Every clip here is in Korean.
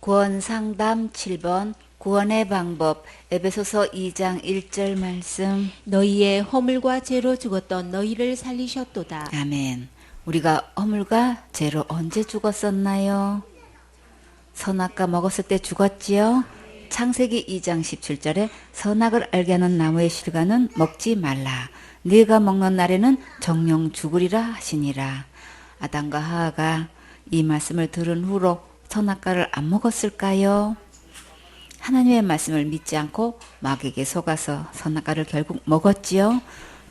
구원상담 7번 구원의 방법 에베소서 2장 1절 말씀. 너희의 허물과 죄로 죽었던 너희를 살리셨도다. 아멘. 우리가 허물과 죄로 언제 죽었었나요? 선악과 먹었을 때 죽었지요? 창세기 2장 17절에 선악을 알게 하는 나무의 실과는 먹지 말라. 네가 먹는 날에는 정령 죽으리라 하시니라. 아담과 하하가 이 말씀을 들은 후로 선악과를 안 먹었을까요? 하나님의 말씀을 믿지 않고 마귀에게 속아서 선악과를 결국 먹었지요.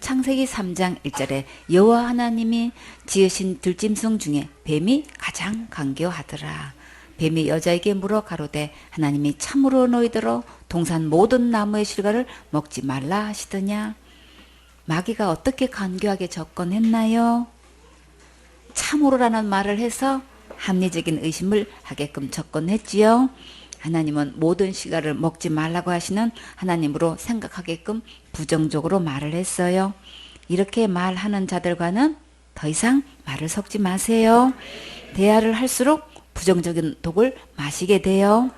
창세기 3장 1절에 여호와 하나님이 지으신 들짐승 중에 뱀이 가장 간교하더라. 뱀이 여자에게 물어 가로되 하나님이 참으로 너희더러 동산 모든 나무의 실과를 먹지 말라 하시더냐. 마귀가 어떻게 간교하게 접근했나요? 참으로라는 말을 해서 합리적인 의심을 하게끔 접근했지요. 하나님은 모든 실과를 먹지 말라고 하시는 하나님으로 생각하게끔 부정적으로 말을 했어요. 이렇게 말하는 자들과는 더 이상 말을 섞지 마세요. 대화를 할수록 부정적인 독을 마시게 돼요.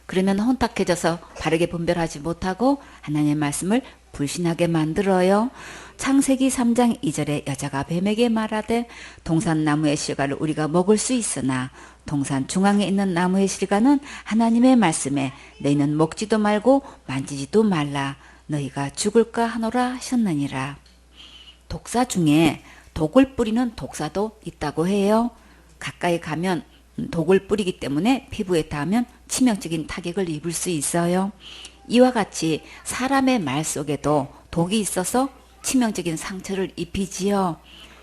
그러면 혼탁해져서 바르게 분별하지 못하고 하나님의 말씀을 불신하게 만들어요. 창세기 3장 2절에 여자가 뱀에게 말하되 동산 나무의 실과를 우리가 먹을 수 있으나 동산 중앙에 있는 나무의 실과는 하나님의 말씀에 너희는 먹지도 말고 만지지도 말라 너희가 죽을까 하노라 하셨느니라. 독사 중에 독을 뿌리는 독사도 있다고 해요. 가까이 가면 독을 뿌리기 때문에 피부에 닿으면 치명적인 타격을 입을 수 있어요. 이와 같이 사람의 말 속에도 독이 있어서 치명적인 상처를 입히지요.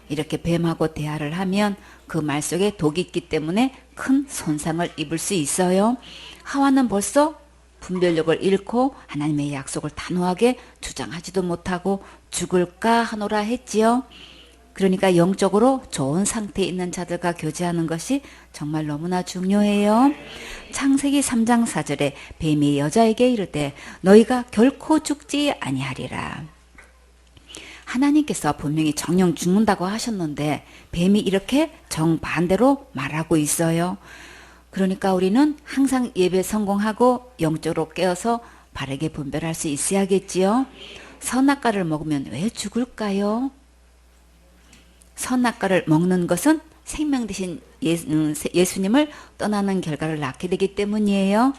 이렇게 뱀하고 대화를 하면 그 말 속에 독이 있기 때문에 큰 손상을 입을 수 있어요. 하와는 벌써 분별력을 잃고 하나님의 약속을 단호하게 주장하지도 못하고 죽을까 하노라 했지요. 그러니까 영적으로 좋은 상태에 있는 자들과 교제하는 것이 정말 너무나 중요해요. 창세기 3장 4절에 뱀이 여자에게 이르되 너희가 결코 죽지 아니하리라. 하나님께서 분명히 정령 죽는다고 하셨는데 뱀이 이렇게 정반대로 말하고 있어요. 그러니까 우리는 항상 예배 성공하고 영적으로 깨어서 바르게 분별할 수 있어야겠지요. 선악과를 먹으면 왜 죽을까요? 선악과를 먹는 것은 생명 대신 예수님을 떠나는 결과를 낳게 되기 때문이에요.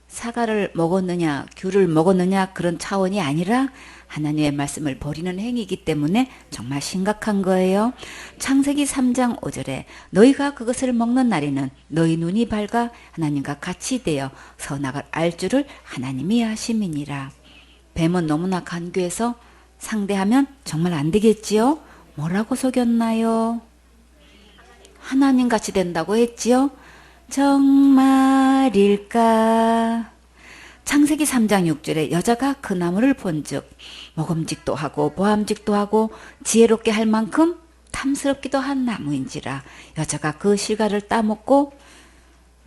사과를 먹었느냐 귤을 먹었느냐 그런 차원이 아니라 하나님의 말씀을 버리는 행위이기 때문에 정말 심각한 거예요. 창세기 3장 5절에 너희가 그것을 먹는 날에는 너희 눈이 밝아 하나님과 같이 되어 선악을 알 줄을 하나님이 하심이니라. 뱀은 너무나 간교해서 상대하면 정말 안 되겠지요. 뭐라고 속였나요? 하나님같이 된다고 했지요? 정말일까? 창세기 3장 6절에 여자가 그 나무를 본즉 먹음직도 하고 보암직도 하고 지혜롭게 할 만큼 탐스럽기도 한 나무인지라 여자가 그 실과를 따먹고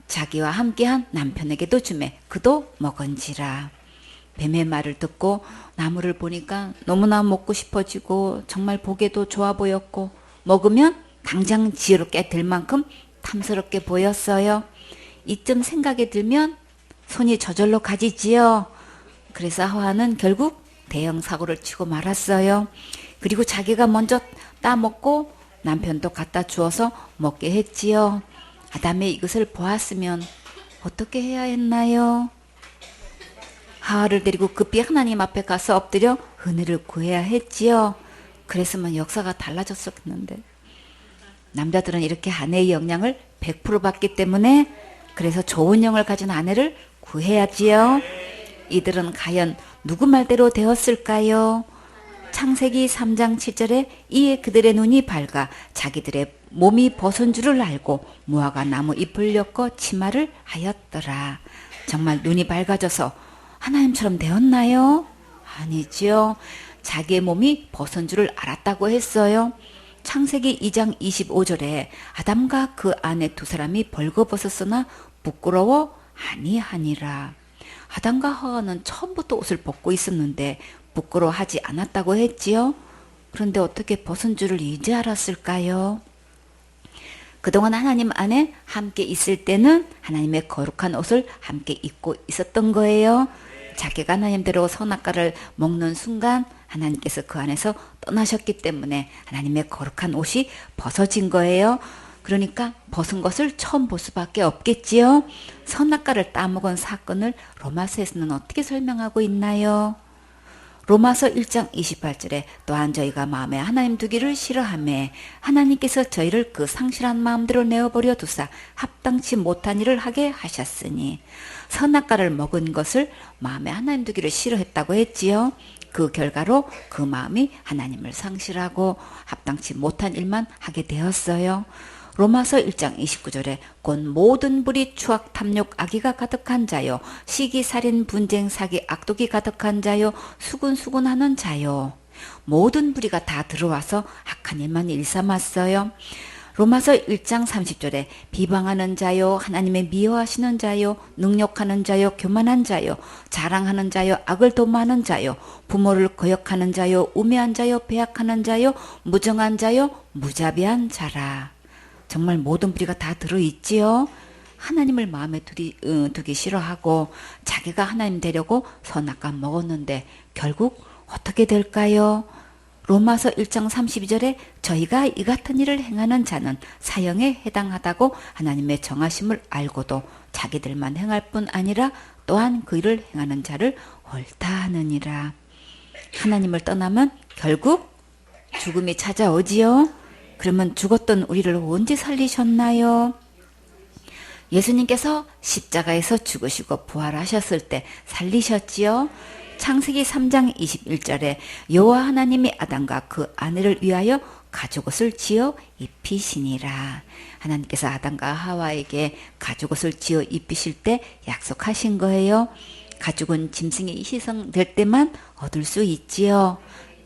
자기와 함께한 남편에게도 주매 그도 먹은지라. 뱀의 말을 듣고 나무를 보니까 너무나 먹고 싶어지고 정말 보기에도 좋아 보였고 먹으면 당장 지혜롭게 될 만큼 탐스럽게 보였어요. 이쯤 생각이 들면 손이 저절로 가지지요. 그래서 하와는 결국 대형 사고를 치고 말았어요. 그리고 자기가 먼저 따먹고 남편도 갖다 주어서 먹게 했지요. 아담이 이것을 보았으면 어떻게 해야 했나요? 하와를 데리고 급히 하나님 앞에 가서 엎드려 은혜를 구해야 했지요. 그랬으면 역사가 달라졌었는데 남자들은 이렇게 아내의 영향을 100% 받기 때문에 그래서 좋은 영을 가진 아내를 구해야지요. 이들은 과연 누구 말대로 되었을까요? 창세기 3장 7절에 이에 그들의 눈이 밝아 자기들의 몸이 벗은 줄을 알고 무화과 나무 잎을 엮어 치마를 하였더라. 정말 눈이 밝아져서 하나님처럼 되었나요? 아니지요. 자기의 몸이 벗은 줄을 알았다고 했어요. 창세기 2장 25절에 아담과 그 아내 두 사람이 벌거벗었으나 부끄러워 아니하니라. 아담과 하와는 처음부터 옷을 벗고 있었는데 부끄러워하지 않았다고 했지요. 그런데 어떻게 벗은 줄을 이제 알았을까요? 그동안 하나님 안에 함께 있을 때는 하나님의 거룩한 옷을 함께 입고 있었던 거예요. 자기가 하나님대로 선악과를 먹는 순간 하나님께서 그 안에서 떠나셨기 때문에 하나님의 거룩한 옷이 벗어진 거예요. 그러니까 벗은 것을 처음 볼 수밖에 없겠지요. 선악과를 따먹은 사건을 로마서에서는 어떻게 설명하고 있나요? 로마서 1장 28절에 또한 저희가 마음에 하나님 두기를 싫어하매 하나님께서 저희를 그 상실한 마음대로 내어버려 두사 합당치 못한 일을 하게 하셨으니, 선악과를 먹은 것을 마음에 하나님 두기를 싫어했다고 했지요. 그 결과로 그 마음이 하나님을 상실하고 합당치 못한 일만 하게 되었어요. 로마서 1장 29절에 곧 모든 불의 추악 탐욕 악의가 가득한 자요 시기 살인 분쟁 사기 악독이 가득한 자요 수군수군하는 자요. 모든 불의가 다 들어와서 악한 일만 일삼았어요. 로마서 1장 30절에 비방하는 자요 하나님의 미워하시는 자요 능욕하는 자요 교만한 자요 자랑하는 자요 악을 도모하는 자요 부모를 거역하는 자요 우매한 자요 배약하는 자요 무정한 자요 무자비한 자라. 정말 모든 불의가 다 들어있지요. 하나님을 마음에 두기 싫어하고 자기가 하나님 되려고 선악과 먹었는데 결국 어떻게 될까요? 로마서 1장 32절에 저희가 이 같은 일을 행하는 자는 사형에 해당하다고 하나님의 정하심을 알고도 자기들만 행할 뿐 아니라 또한 그 일을 행하는 자를 옳다 하느니라. 하나님을 떠나면 결국 죽음이 찾아오지요. 그러면 죽었던 우리를 언제 살리셨나요? 예수님께서 십자가에서 죽으시고 부활하셨을 때 살리셨지요. 창세기 3장 21절에 여호와 하나님이 아담과 그 아내를 위하여 가죽옷을 지어 입히시니라. 하나님께서 아담과 하와에게 가죽옷을 지어 입히실 때 약속하신 거예요. 가죽은 짐승이 희생될 때만 얻을 수 있지요.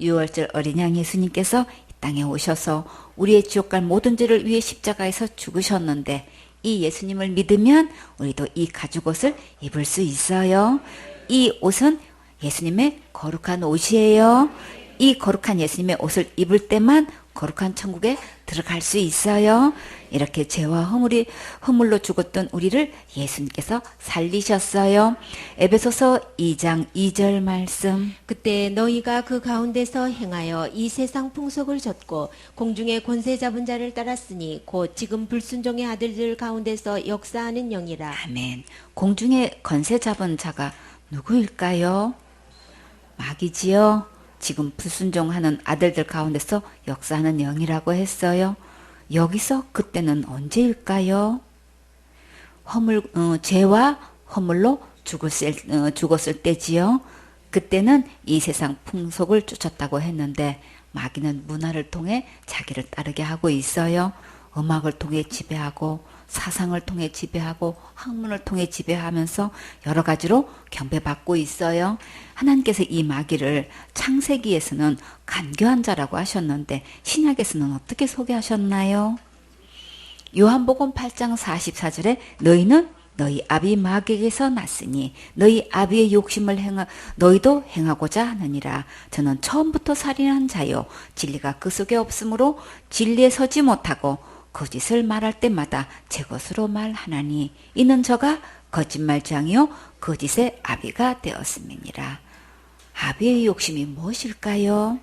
6월절 어린 양 예수님께서 땅에 오셔서 우리의 지옥갈 모든 죄를 위해 십자가에서 죽으셨는데 이 예수님을 믿으면 우리도 이 가죽옷을 입을 수 있어요. 이 옷은 예수님의 거룩한 옷이에요. 이 거룩한 예수님의 옷을 입을 때만 거룩한 천국에 들어갈 수 있어요. 이렇게 죄와 허물로 죽었던 우리를 예수님께서 살리셨어요. 에베소서 2장 2절 말씀. 그때 너희가 그 가운데서 행하여 이 세상 풍속을 좇고 공중의 권세 잡은 자를 따랐으니 곧 지금 불순종의 아들들 가운데서 역사하는 영이라. 아멘. 공중의 권세 잡은 자가 누구일까요? 마귀지요. 지금 불순종하는 아들들 가운데서 역사하는 영이라고 했어요. 여기서 그때는 언제일까요? 죄와 허물로 죽었을 때지요. 그때는 이 세상 풍속을 쫓았다고 했는데 마귀는 문화를 통해 자기를 따르게 하고 있어요. 음악을 통해 지배하고 사상을 통해 지배하고 학문을 통해 지배하면서 여러 가지로 경배받고 있어요. 하나님께서 이 마귀를 창세기에서는 간교한 자라고 하셨는데 신약에서는 어떻게 소개하셨나요? 요한복음 8장 44절에 너희는 너희 아비 마귀에게서 났으니 너희 아비의 욕심을 너희도 행하고자 하느니라. 저는 처음부터 살인한 자요 진리가 그 속에 없으므로 진리에 서지 못하고 거짓을 말할 때마다 제 것으로 말하나니 이는 저가 거짓말장이요 거짓의 아비가 되었음이니라. 아비의 욕심이 무엇일까요?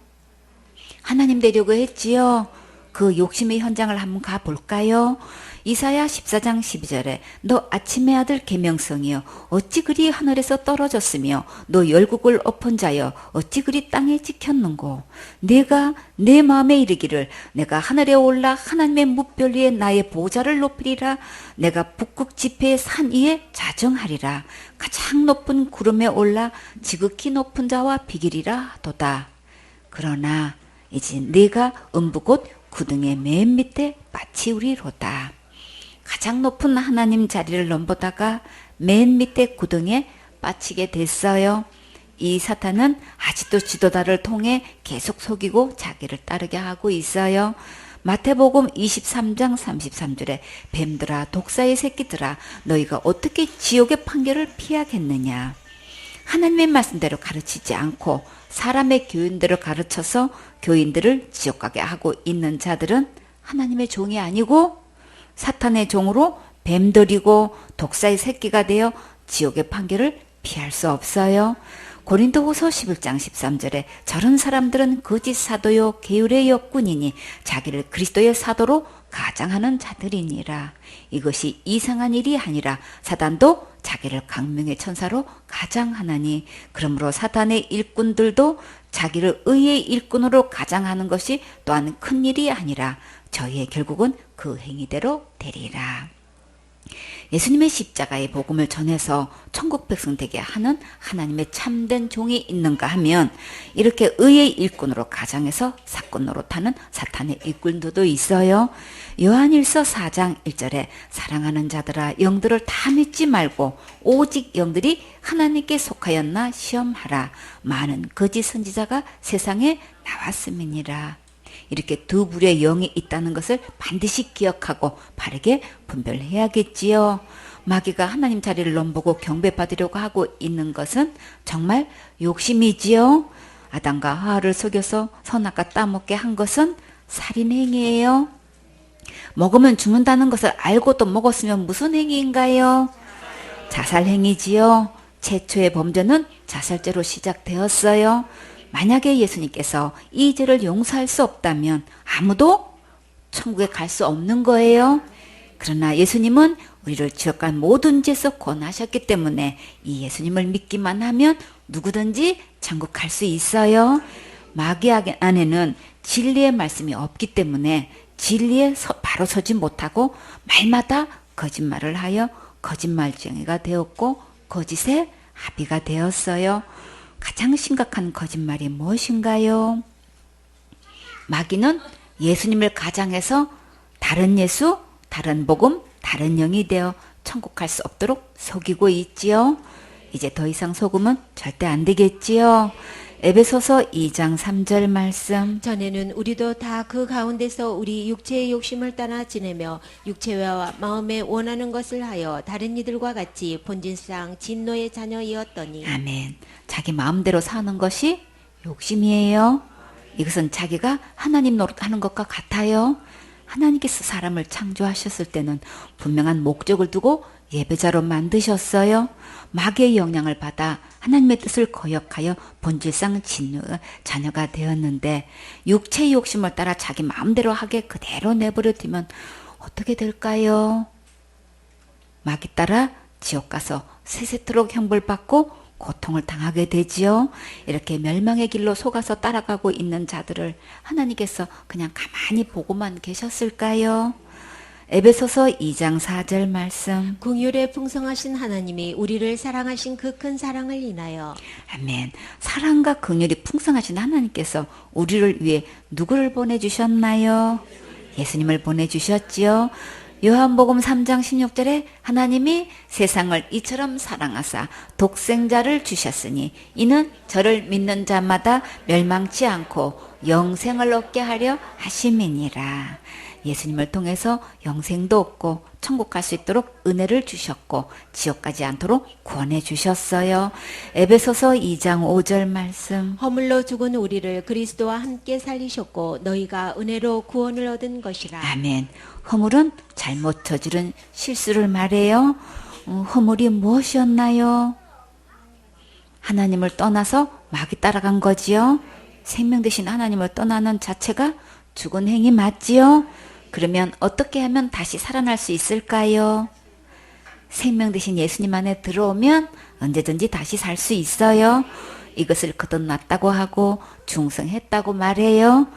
하나님 되려고 했지요. 그 욕심의 현장을 한번 가볼까요? 이사야 14장 12절에 너 아침의 아들 계명성이여 어찌 그리 하늘에서 떨어졌으며 너 열국을 엎은 자여 어찌 그리 땅에 찍혔는고. 내가 내 마음에 이르기를 내가 하늘에 올라 하나님의 무별 위에 나의 보좌를 높이리라. 내가 북극 지폐의 산 위에 자정하리라. 가장 높은 구름에 올라 지극히 높은 자와 비기리라 도다. 그러나 이제 네가 음부 곧 구등의 맨 밑에 빠치우리로다. 가장 높은 하나님 자리를 넘보다가 맨 밑에 구덩이에 빠치게 됐어요. 이 사탄은 아직도 지도자를 통해 계속 속이고 자기를 따르게 하고 있어요. 마태복음 23장 33절에 뱀들아 독사의 새끼들아 너희가 어떻게 지옥의 판결을 피하겠느냐. 하나님의 말씀대로 가르치지 않고 사람의 교인대로 가르쳐서 교인들을 지옥 가게 하고 있는 자들은 하나님의 종이 아니고 사탄의 종으로 뱀들이고 독사의 새끼가 되어 지옥의 판결을 피할 수 없어요. 고린도후서 11장 13절에 저런 사람들은 거짓 사도요 게으르의 역군이니 자기를 그리스도의 사도로 가장하는 자들이니라. 이것이 이상한 일이 아니라 사단도 자기를 강명의 천사로 가장하나니 그러므로 사탄의 일꾼들도 자기를 의의 일꾼으로 가장하는 것이 또한 큰 일이 아니라 저희의 결국은 그 행위대로 되리라. 예수님의 십자가의 복음을 전해서 천국 백성 되게 하는 하나님의 참된 종이 있는가 하면 이렇게 의의 일꾼으로 가장해서 사건 노릇하는 사탄의 일꾼들도 있어요. 요한일서 4장 1절에 사랑하는 자들아 영들을 다 믿지 말고 오직 영들이 하나님께 속하였나 시험하라. 많은 거짓 선지자가 세상에 나왔음이니라. 이렇게 두 부류의 영이 있다는 것을 반드시 기억하고 바르게 분별해야겠지요. 마귀가 하나님 자리를 넘보고 경배받으려고 하고 있는 것은 정말 욕심이지요. 아담과 하와를 속여서 선악과 따먹게 한 것은 살인행위예요. 먹으면 죽는다는 것을 알고도 먹었으면 무슨 행위인가요? 자살행위지요. 최초의 범죄는 자살죄로 시작되었어요. 만약에 예수님께서 이 죄를 용서할 수 없다면 아무도 천국에 갈 수 없는 거예요. 그러나 예수님은 우리를 지옥 갈 모든 죄에서 권하셨기 때문에 이 예수님을 믿기만 하면 누구든지 천국 갈 수 있어요. 마귀 안에는 진리의 말씀이 없기 때문에 진리에 바로 서지 못하고 말마다 거짓말을 하여 거짓말쟁이가 되었고 거짓의 합의가 되었어요. 가장 심각한 거짓말이 무엇인가요? 마귀는 예수님을 가장해서 다른 예수, 다른 복음, 다른 영이 되어 천국 갈 수 없도록 속이고 있지요. 이제 더 이상 속으면 절대 안 되겠지요. 에베소서 2장 3절 말씀. 전에는 우리도 다 그 가운데서 우리 육체의 욕심을 따라 지내며 육체와 마음에 원하는 것을 하여 다른 이들과 같이 본질상 진노의 자녀이었더니. 아멘. 자기 마음대로 사는 것이 욕심이에요. 이것은 자기가 하나님 노릇하는 것과 같아요. 하나님께서 사람을 창조하셨을 때는 분명한 목적을 두고 예배자로 만드셨어요. 마귀의 영향을 받아 하나님의 뜻을 거역하여 본질상 진노의 자녀가 되었는데 육체의 욕심을 따라 자기 마음대로 하게 그대로 내버려 두면 어떻게 될까요? 마귀 따라 지옥 가서 세세토록 형벌받고 고통을 당하게 되지요. 이렇게 멸망의 길로 속아서 따라가고 있는 자들을 하나님께서 그냥 가만히 보고만 계셨을까요? 에베소서 2장 4절 말씀. 긍휼에 풍성하신 하나님이 우리를 사랑하신 그 큰 사랑을 인하여. 아멘. 사랑과 긍휼이 풍성하신 하나님께서 우리를 위해 누구를 보내주셨나요? 예수님을 보내주셨지요. 요한복음 3장 16절에 하나님이 세상을 이처럼 사랑하사 독생자를 주셨으니 이는 저를 믿는 자마다 멸망치 않고 영생을 얻게 하려 하심이니라. 예수님을 통해서 영생도 얻고 천국 갈 수 있도록 은혜를 주셨고 지옥 가지 않도록 구원해 주셨어요. 에베소서 2장 5절 말씀. 허물로 죽은 우리를 그리스도와 함께 살리셨고 너희가 은혜로 구원을 얻은 것이라. 아멘. 허물은 잘못 저지른 실수를 말해요. 허물이 무엇이었나요? 하나님을 떠나서 마귀 따라간 거지요. 생명 되신 하나님을 떠나는 자체가 죽은 행위 맞지요? 그러면 어떻게 하면 다시 살아날 수 있을까요? 생명 되신 예수님 안에 들어오면 언제든지 다시 살 수 있어요. 이것을 거듭났다고 하고 중생했다고 말해요.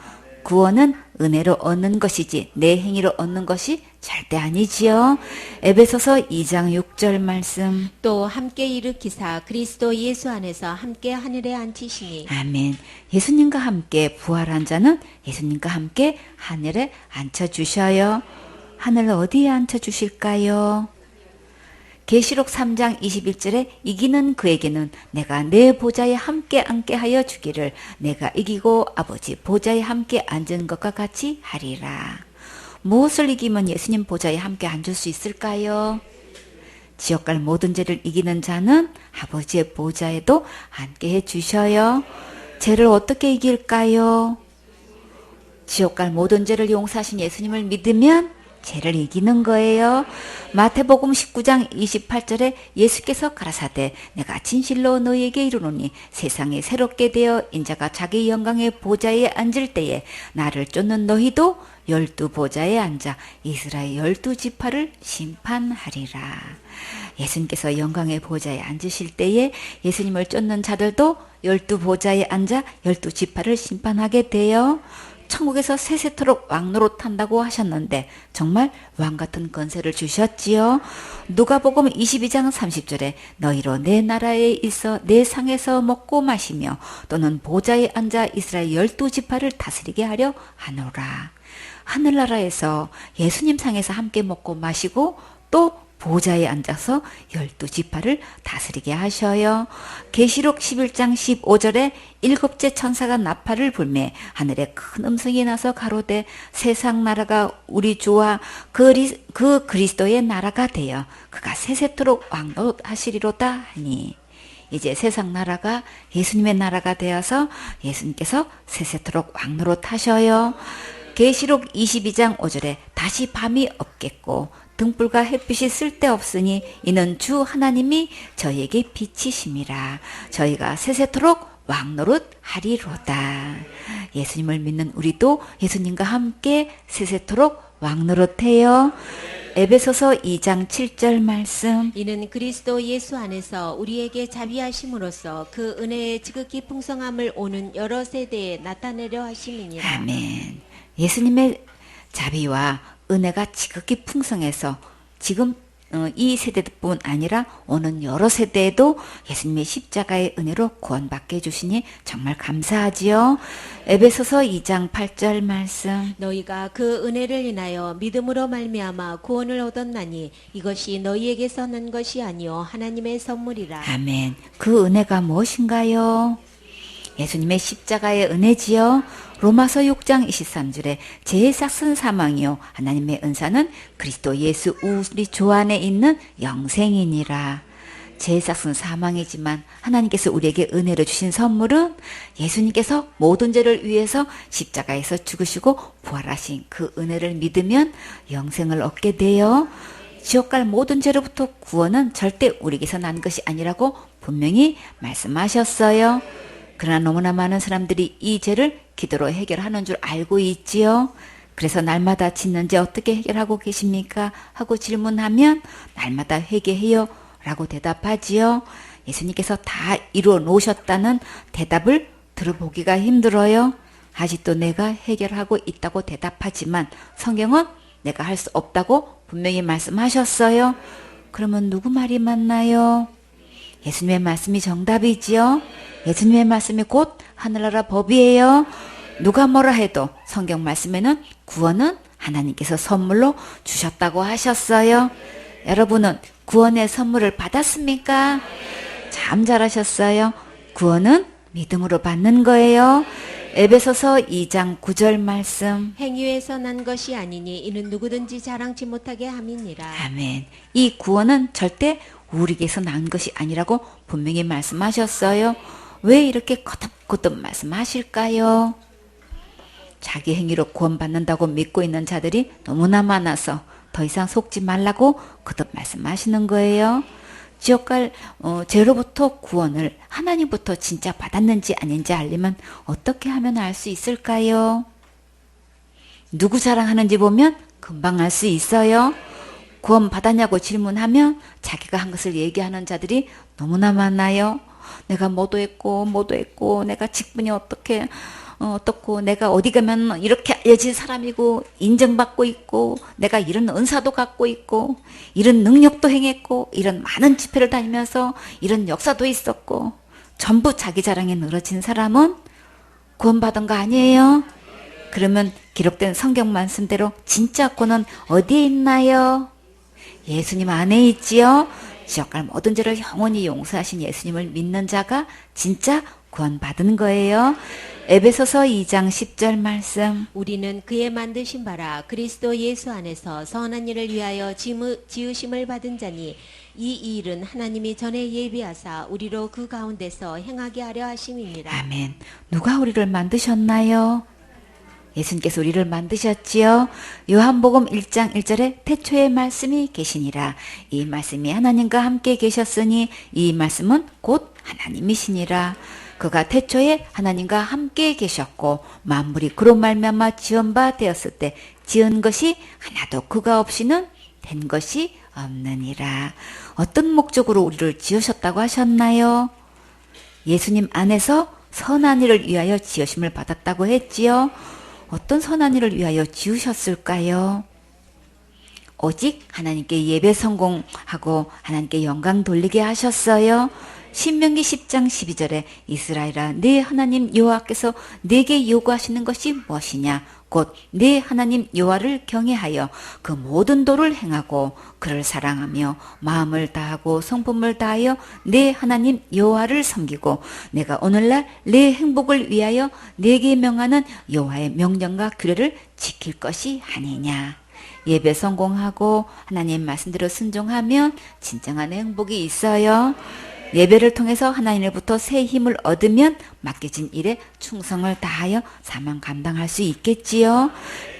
구원은 은혜로 얻는 것이지 내 행위로 얻는 것이 절대 아니지요. 에베소서 2장 6절 말씀. 또 함께 일으키사 그리스도 예수 안에서 함께 하늘에 앉히시니. 아멘. 예수님과 함께 부활한 자는 예수님과 함께 하늘에 앉혀주셔요. 하늘 어디에 앉혀주실까요? 계시록 3장 21절에 이기는 그에게는 내가 내 보좌에 함께 앉게 하여 주기를 내가 이기고 아버지 보좌에 함께 앉은 것과 같이 하리라. 무엇을 이기면 예수님 보좌에 함께 앉을 수 있을까요? 지옥 갈 모든 죄를 이기는 자는 아버지의 보좌에도 앉게 해주셔요. 죄를 어떻게 이길까요? 지옥 갈 모든 죄를 용서하신 예수님을 믿으면 죄를 이기는 거예요. 마태복음 19장 28절에 예수께서 가라사대 내가 진실로 너희에게 이르노니 세상에 새롭게 되어 인자가 자기 영광의 보좌에 앉을 때에 나를 쫓는 너희도 12보좌에 앉아 이스라엘 12지파를 심판하리라. 예수님께서 영광의 보좌에 앉으실 때에 예수님을 쫓는 자들도 12보좌에 앉아 12지파를 심판하게 되어 천국에서 세세토록 왕노릇한다고 하셨는데 정말 왕같은 권세를 주셨지요. 누가복음 22장 30절에 너희로 내 나라에 있어 내 상에서 먹고 마시며 또는 보좌에 앉아 이스라엘 12지파를 다스리게 하려 하노라. 하늘나라에서 예수님 상에서 함께 먹고 마시고 또 보좌에 앉아서 12지파를 다스리게 하셔요. 계시록 11장 15절에 일곱째 천사가 나팔을 불매 하늘에 큰 음성이 나서 가로되 세상 나라가 우리 주와 그 그리스도의 나라가 되어 그가 세세토록 왕노릇하시리로다 하니 이제 세상 나라가 예수님의 나라가 되어서 예수님께서 세세토록 왕노릇하셔요. 계시록 22장 5절에 다시 밤이 없겠고 등불과 햇빛이 쓸데없으니 이는 주 하나님이 저희에게 빛이심이라. 저희가 세세토록 왕노릇하리로다. 예수님을 믿는 우리도 예수님과 함께 세세토록 왕노릇해요. 에베소서 2장 7절 말씀. 이는 그리스도 예수 안에서 우리에게 자비하심으로써 그 은혜의 지극히 풍성함을 오는 여러 세대에 나타내려 하심이니라. 아멘. 예수님의 자비와 은혜가 지극히 풍성해서 지금 이 세대뿐 아니라 오는 여러 세대에도 예수님의 십자가의 은혜로 구원받게 해주시니 정말 감사하지요. 에베소서 2장 8절 말씀. 너희가 그 은혜를 인하여 믿음으로 말미암아 구원을 얻었나니 이것이 너희에게서 난 것이 아니요 하나님의 선물이라. 아멘. 그 은혜가 무엇인가요? 예수님의 십자가의 은혜지요. 로마서 6장 23절에 죄의 삭은 사망이요 하나님의 은사는 그리스도 예수 우리 주 안에 있는 영생이니라. 죄의 삭은 사망이지만 하나님께서 우리에게 은혜를 주신 선물은 예수님께서 모든 죄를 위해서 십자가에서 죽으시고 부활하신 그 은혜를 믿으면 영생을 얻게 돼요. 지옥 갈 모든 죄로부터 구원은 절대 우리에게서 난 것이 아니라고 분명히 말씀하셨어요. 그러나 너무나 많은 사람들이 이 죄를 기도로 해결하는 줄 알고 있지요. 그래서 날마다 짓는 죄 어떻게 해결하고 계십니까? 하고 질문하면 날마다 회개해요 라고 대답하지요. 예수님께서 다 이루어 놓으셨다는 대답을 들어보기가 힘들어요. 아직도 내가 해결하고 있다고 대답하지만 성경은 내가 할 수 없다고 분명히 말씀하셨어요. 그러면 누구 말이 맞나요? 예수님의 말씀이 정답이지요. 예수님의 말씀이 곧 하늘나라 법이에요. 누가 뭐라 해도 성경 말씀에는 구원은 하나님께서 선물로 주셨다고 하셨어요. 여러분은 구원의 선물을 받았습니까? 참 잘하셨어요. 구원은 믿음으로 받는 거예요. 에베소서 2장 9절 말씀. 행위에서 난 것이 아니니 이는 누구든지 자랑치 못하게 함이니라. 아멘. 이 구원은 절대 우리에게서 난 것이 아니라고 분명히 말씀하셨어요. 왜 이렇게 거듭거듭 말씀하실까요? 자기 행위로 구원받는다고 믿고 있는 자들이 너무나 많아서 더 이상 속지 말라고 거듭 말씀하시는 거예요. 지옥 갈 죄로부터 구원을 하나님부터 진짜 받았는지 아닌지 알려면 어떻게 하면 알 수 있을까요? 누구 자랑하는지 보면 금방 알 수 있어요. 구원 받았냐고 질문하면 자기가 한 것을 얘기하는 자들이 너무나 많아요. 내가 뭐도 했고 내가 직분이 어떻고 내가 어디 가면 이렇게 알려진 사람이고 인정받고 있고 내가 이런 은사도 갖고 있고 이런 능력도 행했고 이런 많은 집회를 다니면서 이런 역사도 있었고 전부 자기 자랑에 늘어진 사람은 구원받은 거 아니에요? 그러면 기록된 성경 말씀대로 진짜 구원은 어디에 있나요? 예수님 안에 있지요. 지옥 갈 모든 죄를 영원히 용서하신 예수님을 믿는 자가 진짜 구원받은 거예요. 에베소서 2장 10절 말씀. 우리는 그의 만드신 바라 그리스도 예수 안에서 선한 일을 위하여 지으심을 받은 자니 이 일은 하나님이 전에 예비하사 우리로 그 가운데서 행하게 하려 하심이니라. 아멘. 누가 우리를 만드셨나요? 예수님께서 우리를 만드셨지요. 요한복음 1장 1절에 태초에 말씀이 계시니라. 이 말씀이 하나님과 함께 계셨으니 이 말씀은 곧 하나님이시니라. 그가 태초에 하나님과 함께 계셨고 만물이 그로 말미암아 지은 바 되었을 때 지은 것이 하나도 그가 없이는 된 것이 없느니라. 어떤 목적으로 우리를 지으셨다고 하셨나요? 예수님 안에서 선한 일을 위하여 지으심을 받았다고 했지요. 어떤 선한 일을 위하여 지으셨을까요? 오직 하나님께 예배 성공하고 하나님께 영광 돌리게 하셨어요. 신명기 10장 12절에 이스라엘아 네 하나님 여호와께서 네게 요구하시는 것이 무엇이냐? 곧 네 하나님 여호와를 경외하여 그 모든 도를 행하고 그를 사랑하며 마음을 다하고 성품을 다하여 네 하나님 여호와를 섬기고 내가 오늘날 내 행복을 위하여 네게 명하는 여호와의 명령과 규례를 지킬 것이 아니냐. 예배 성공하고 하나님 말씀대로 순종하면 진정한 행복이 있어요. 예배를 통해서 하나님으로부터 새 힘을 얻으면 맡겨진 일에 충성을 다하여 사명 감당할 수 있겠지요.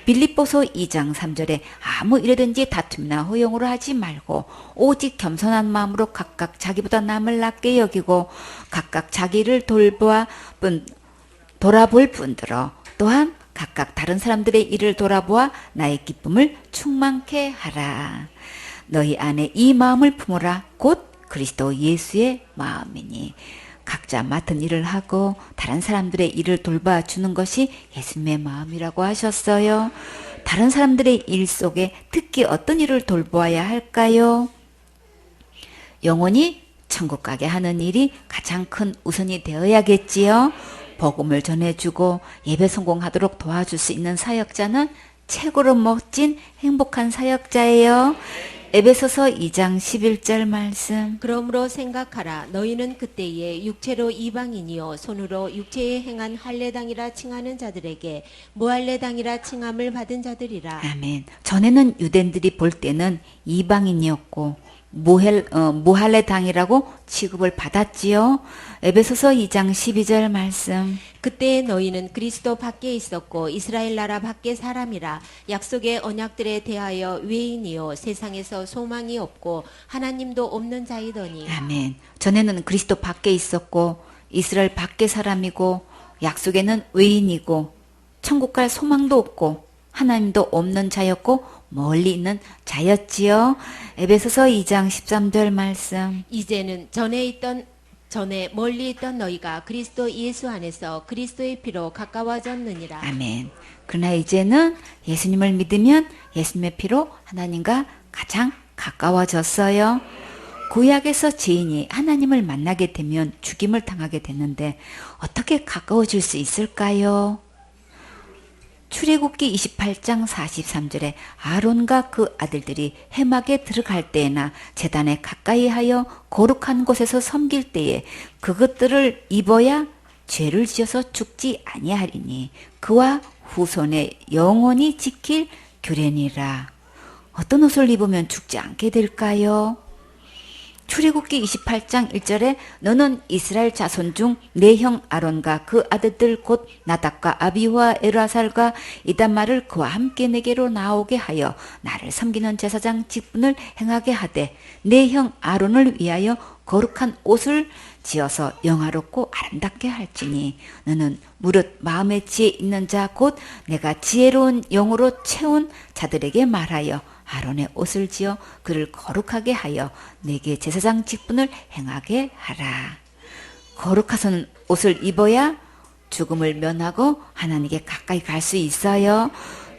빌립보서 2장 3절에 아무 일이든지 다툼이나 허용으로 하지 말고 오직 겸손한 마음으로 각각 자기보다 남을 낮게 여기고 각각 자기를 돌아볼 뿐더러 또한 각각 다른 사람들의 일을 돌아보아 나의 기쁨을 충만케 하라. 너희 안에 이 마음을 품어라. 곧 그리스도 예수의 마음이니. 각자 맡은 일을 하고 다른 사람들의 일을 돌봐주는 것이 예수님의 마음이라고 하셨어요. 다른 사람들의 일 속에 특히 어떤 일을 돌보아야 할까요? 영원히 천국 가게 하는 일이 가장 큰 우선이 되어야겠지요. 복음을 전해주고 예배 성공하도록 도와줄 수 있는 사역자는 최고로 멋진 행복한 사역자예요. 에베소서 2장 11절 말씀. 그러므로 생각하라. 너희는 그때에 육체로 이방인이요 손으로 육체에 행한 할례당이라 칭하는 자들에게 무할례당이라 칭함을 받은 자들이라. 아멘. 전에는 유대인들이 볼 때는 이방인이었고 무할례당이라고 취급을 받았지요. 에베소서 2장 12절 말씀. 그때 너희는 그리스도 밖에 있었고 이스라엘 나라 밖의 사람이라. 약속의 언약들에 대하여 외인이요 세상에서 소망이 없고 하나님도 없는 자이더니. 아멘. 전에는 그리스도 밖에 있었고 이스라엘 밖의 사람이고 약속에는 외인이고 천국 갈 소망도 없고 하나님도 없는 자였고 멀리 있는 자였지요. 에베소서 2장 13절 말씀. 이제는 전에 멀리 있던 너희가 그리스도 예수 안에서 그리스도의 피로 가까워졌느니라. 아멘. 그러나 이제는 예수님을 믿으면 예수님의 피로 하나님과 가장 가까워졌어요. 구약에서 죄인이 하나님을 만나게 되면 죽임을 당하게 되는데 어떻게 가까워질 수 있을까요? 출애굽기 28장 43절에 아론과 그 아들들이 회막에 들어갈 때에나 제단에 가까이 하여 거룩한 곳에서 섬길 때에 그것들을 입어야 죄를 지어서 죽지 아니하리니 그와 후손에 영원히 지킬 규례니라. 어떤 옷을 입으면 죽지 않게 될까요? 출애굽기 28장 1절에 너는 이스라엘 자손 중 내 형 아론과 그 아들들 곧 나답과 아비후와 엘아살과 이단말을 그와 함께 내게로 나오게 하여 나를 섬기는 제사장 직분을 행하게 하되 내 형 아론을 위하여 거룩한 옷을 지어서 영화롭고 아름답게 할지니 너는 무릇 마음에 지혜 있는 자 곧 내가 지혜로운 영으로 채운 자들에게 말하여 아론의 옷을 지어 그를 거룩하게 하여 내게 제사장 직분을 행하게 하라. 거룩한 옷을 입어야 죽음을 면하고 하나님께 가까이 갈 수 있어요.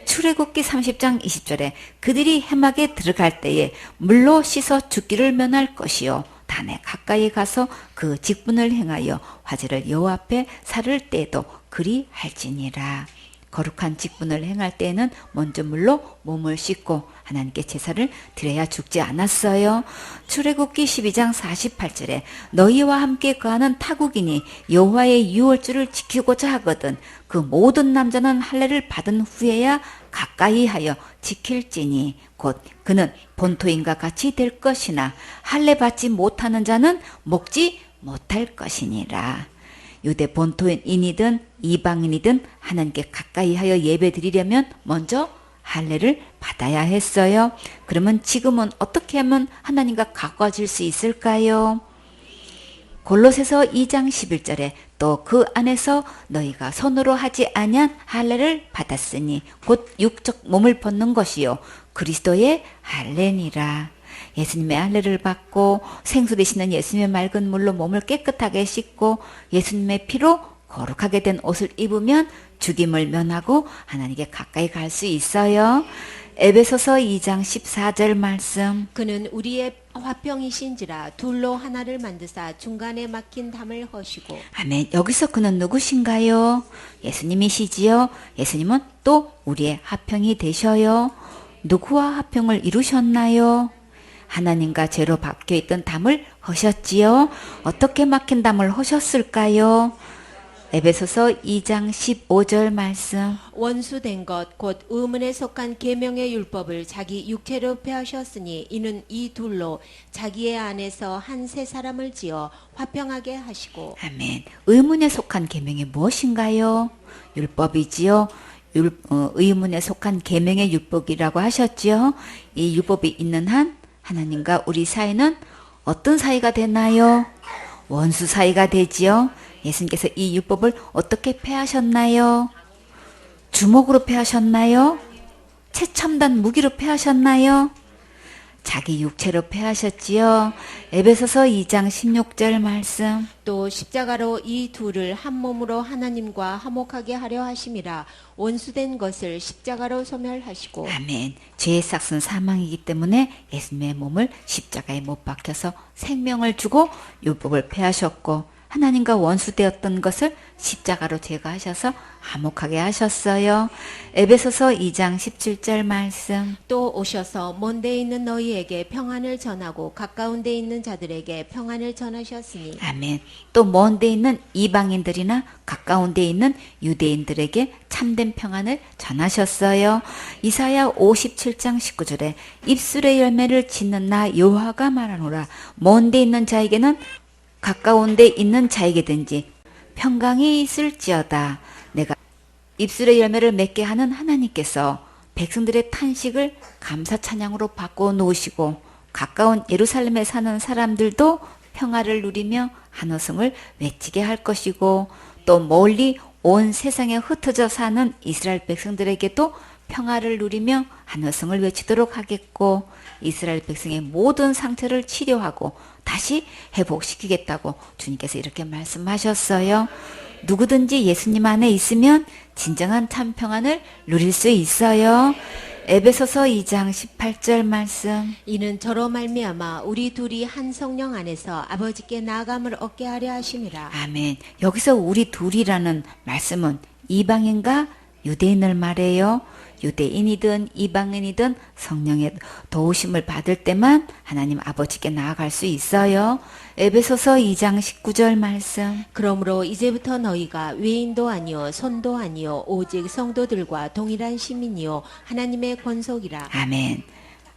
출애굽기 30장 20절에 그들이 회막에 들어갈 때에 물로 씻어 죽기를 면할 것이요 단에 가까이 가서 그 직분을 행하여 화제를 여호와 앞에 살을 때에도 그리 할지니라. 거룩한 직분을 행할 때에는 먼저 물로 몸을 씻고 하나님께 제사를 드려야 죽지 않았어요. 출애굽기 12장 48절에 너희와 함께 거하는 타국인이 여호와의 유월절을 지키고자 하거든 그 모든 남자는 할례를 받은 후에야 가까이 하여 지킬지니 곧 그는 본토인과 같이 될 것이나 할례 받지 못하는 자는 먹지 못할 것이니라. 유대 본토인이든 이방인이든 하나님께 가까이 하여 예배 드리려면 먼저 할례를 받아야 했어요. 그러면 지금은 어떻게 하면 하나님과 가까워질 수 있을까요? 골로새서 2장 11절에 또 그 안에서 너희가 손으로 하지 아니한 할례를 받았으니 곧 육적 몸을 벗는 것이요 그리스도의 할례니라. 예수님의 할례를 받고 생수 되시는 예수님의 맑은 물로 몸을 깨끗하게 씻고 예수님의 피로 거룩하게 된 옷을 입으면 죽임을 면하고 하나님께 가까이 갈 수 있어요. 에베소서 2장 14절 말씀. 그는 우리의 화평이신지라 둘로 하나를 만드사 중간에 막힌 담을 허시고. 아멘. 여기서 그는 누구신가요? 예수님이시지요. 예수님은 또 우리의 화평이 되셔요. 누구와 화평을 이루셨나요? 하나님과 죄로 박혀있던 담을 허셨지요. 어떻게 막힌 담을 허셨을까요? 에베소서 2장 15절 말씀. 원수된 것 곧 의문에 속한 계명의 율법을 자기 육체로 폐하셨으니 이는 이 둘로 자기의 안에서 한 새 사람을 지어 화평하게 하시고. 아멘. 의문에 속한 계명이 무엇인가요? 율법이지요. 의문에 속한 계명의 율법이라고 하셨지요. 이 율법이 있는 한 하나님과 우리 사이는 어떤 사이가 되나요? 원수 사이가 되지요. 예수님께서 이 율법을 어떻게 폐하셨나요? 주먹으로 폐하셨나요? 최첨단 무기로 폐하셨나요? 자기 육체로 폐하셨지요. 에베소서 2장 16절 말씀. 또 십자가로 이 둘을 한 몸으로 하나님과 화목하게 하려 하심이라. 원수된 것을 십자가로 소멸하시고. 아멘. 죄의 삭은 사망이기 때문에 예수님의 몸을 십자가에 못 박혀서 생명을 주고 율법을 폐하셨고 하나님과 원수되었던 것을 십자가로 제거하셔서 화목하게 하셨어요. 에베소서 2장 17절 말씀. 또 오셔서 먼데 있는 너희에게 평안을 전하고 가까운 데 있는 자들에게 평안을 전하셨으니. 아멘. 또 먼 데 있는 이방인들이나 가까운 데 있는 유대인들에게 참된 평안을 전하셨어요. 이사야 57장 19절에 입술의 열매를 짓는 나 여호와가 말하노라. 먼 데 있는 자에게는 가까운 데 있는 자에게든지 평강이 있을지어다. 내가 입술의 열매를 맺게 하는 하나님께서 백성들의 탄식을 감사 찬양으로 바꿔 놓으시고 가까운 예루살렘에 사는 사람들도 평화를 누리며 한호성을 외치게 할 것이고 또 멀리 온 세상에 흩어져 사는 이스라엘 백성들에게도 평화를 누리며 한호성을 외치도록 하겠고 이스라엘 백성의 모든 상처를 치료하고 다시 회복시키겠다고 주님께서 이렇게 말씀하셨어요. 누구든지 예수님 안에 있으면 진정한 참 평안을 누릴 수 있어요. 에베소서 2장 18절 말씀. 이는 저로 말미암아 우리 둘이 한 성령 안에서 아버지께 나아감을 얻게 하려 하심이라. 아멘. 여기서 우리 둘이라는 말씀은 이방인과 유대인을 말해요. 유대인이든 이방인이든 성령의 도우심을 받을 때만 하나님 아버지께 나아갈 수 있어요. 에베소서 2장 19절 말씀. 그러므로 이제부터 너희가 외인도 아니요 손도 아니요 오직 성도들과 동일한 시민이요 하나님의 권속이라. 아멘.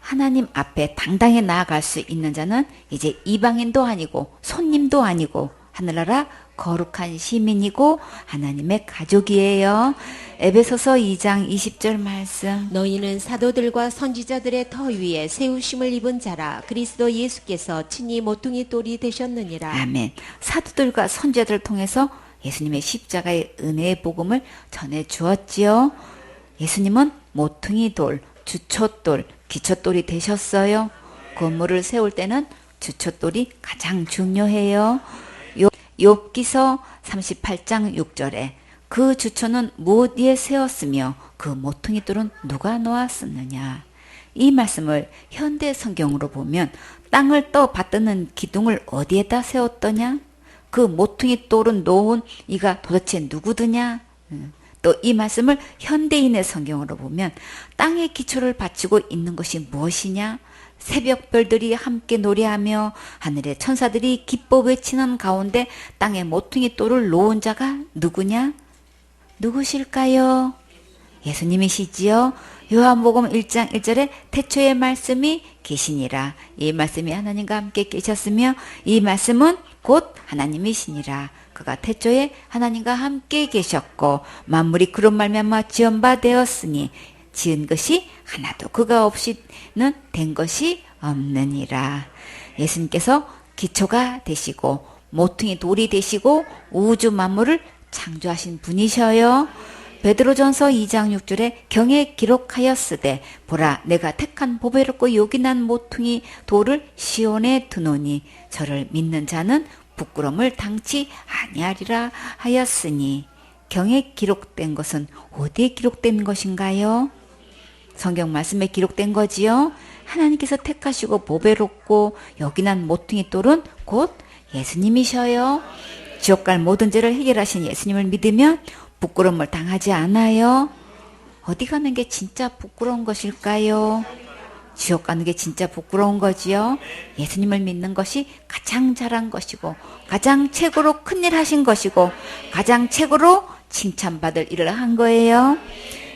하나님 앞에 당당히 나아갈 수 있는 자는 이제 이방인도 아니고 손님도 아니고 하늘나라 거룩한 시민이고 하나님의 가족이에요. 에베소서 2장 20절 말씀. 너희는 사도들과 선지자들의 터 위에 세우심을 입은 자라. 그리스도 예수께서 친히 모퉁이 돌이 되셨느니라. 아멘. 사도들과 선지자들을 통해서 예수님의 십자가의 은혜의 복음을 전해 주었지요. 예수님은 모퉁이 돌, 주춧돌, 기초돌이 되셨어요. 건물을 세울 때는 주춧돌이 가장 중요해요. 욥기서 38장 6절에 그 주초는 무엇 위에 세웠으며 그 모퉁이 돌은 누가 놓았었느냐. 이 말씀을 현대 성경으로 보면 땅을 떠 받드는 기둥을 어디에다 세웠더냐? 그 모퉁이 돌은 놓은 이가 도대체 누구드냐? 또 이 말씀을 현대인의 성경으로 보면 땅의 기초를 바치고 있는 것이 무엇이냐? 새벽별들이 함께 노래하며 하늘의 천사들이 기뻐 외치는 가운데 땅에 모퉁이 돌을 놓은 자가 누구냐? 누구실까요? 예수님이시지요. 요한복음 1장 1절에 태초에 말씀이 계시니라. 이 말씀이 하나님과 함께 계셨으며 이 말씀은 곧 하나님이시니라. 그가 태초에 하나님과 함께 계셨고 만물이 그로 말미암아 지은 바 되었으니 지은 것이 하나도 그가 없이는 된 것이 없느니라. 예수님께서 기초가 되시고 모퉁이 돌이 되시고 우주 만물을 창조하신 분이셔요. 베드로전서 2장 6절에 경에 기록하였으되 보라 내가 택한 보배롭고 요긴한 모퉁이 돌을 시온에 두노니 저를 믿는 자는 부끄러움을 당치 아니하리라 하였으니 경에 기록된 것은 어디에 기록된 것인가요? 성경 말씀에 기록된 거지요. 하나님께서 택하시고 보배롭고 요긴한 모퉁이 돌은 곧 예수님이셔요. 지옥 갈 모든 죄를 해결하신 예수님을 믿으면 부끄러움을 당하지 않아요. 어디 가는 게 진짜 부끄러운 것일까요? 지옥 가는 게 진짜 부끄러운 거지요. 예수님을 믿는 것이 가장 잘한 것이고 가장 최고로 큰일 하신 것이고 가장 최고로 칭찬받을 일을 한 거예요.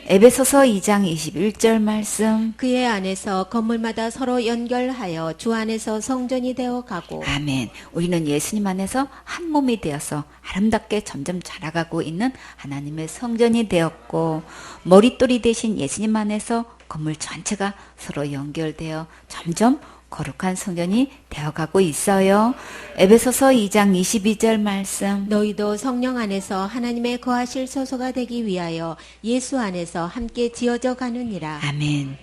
에베소서 2장 21절 말씀. 그의 안에서 건물마다 서로 연결하여 주 안에서 성전이 되어 가고. 아멘. 우리는 예수님 안에서 한 몸이 되어서 아름답게 점점 자라가고 있는 하나님의 성전이 되었고 머릿돌이 되신 예수님 안에서 건물 전체가 서로 연결되어 점점 거룩한 성전이 되어가고 있어요. 에베소서 2장 22절 말씀. 너희도 성령 안에서 하나님의 거하실 소소가 되기 위하여 예수 안에서 함께 지어져 가느니라. 아멘.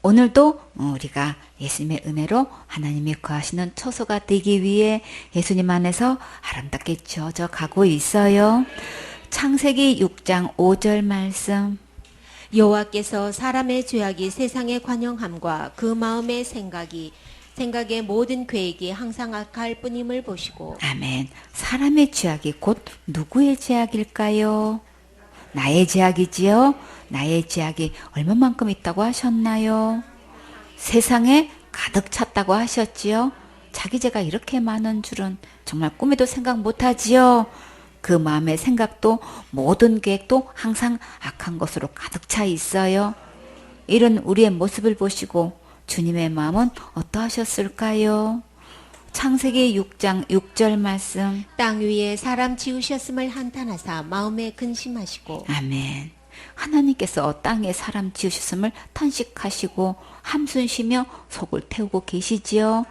오늘도 우리가 예수님의 은혜로 하나님이 거하시는 처소가 되기 위해 예수님 안에서 아름답게 지어져 가고 있어요. 창세기 6장 5절 말씀. 여호와께서 사람의 죄악이 세상에 관영함과 그 마음의 생각의 모든 계획이 항상 악할 뿐임을 보시고. 아멘. 사람의 죄악이 곧 누구의 죄악일까요? 나의 죄악이지요. 나의 죄악이 얼마만큼 있다고 하셨나요? 세상에 가득 찼다고 하셨지요. 자기 죄가 이렇게 많은 줄은 정말 꿈에도 생각 못하지요. 그 마음의 생각도 모든 계획도 항상 악한 것으로 가득 차 있어요. 이런 우리의 모습을 보시고 주님의 마음은 어떠하셨을까요? 창세기 6장 6절 말씀. 땅 위에 사람 지으셨음을 한탄하사 마음에 근심하시고. 아멘. 하나님께서 땅에 사람 지으셨음을 탄식하시고 한숨 쉬며 속을 태우고 계시지요.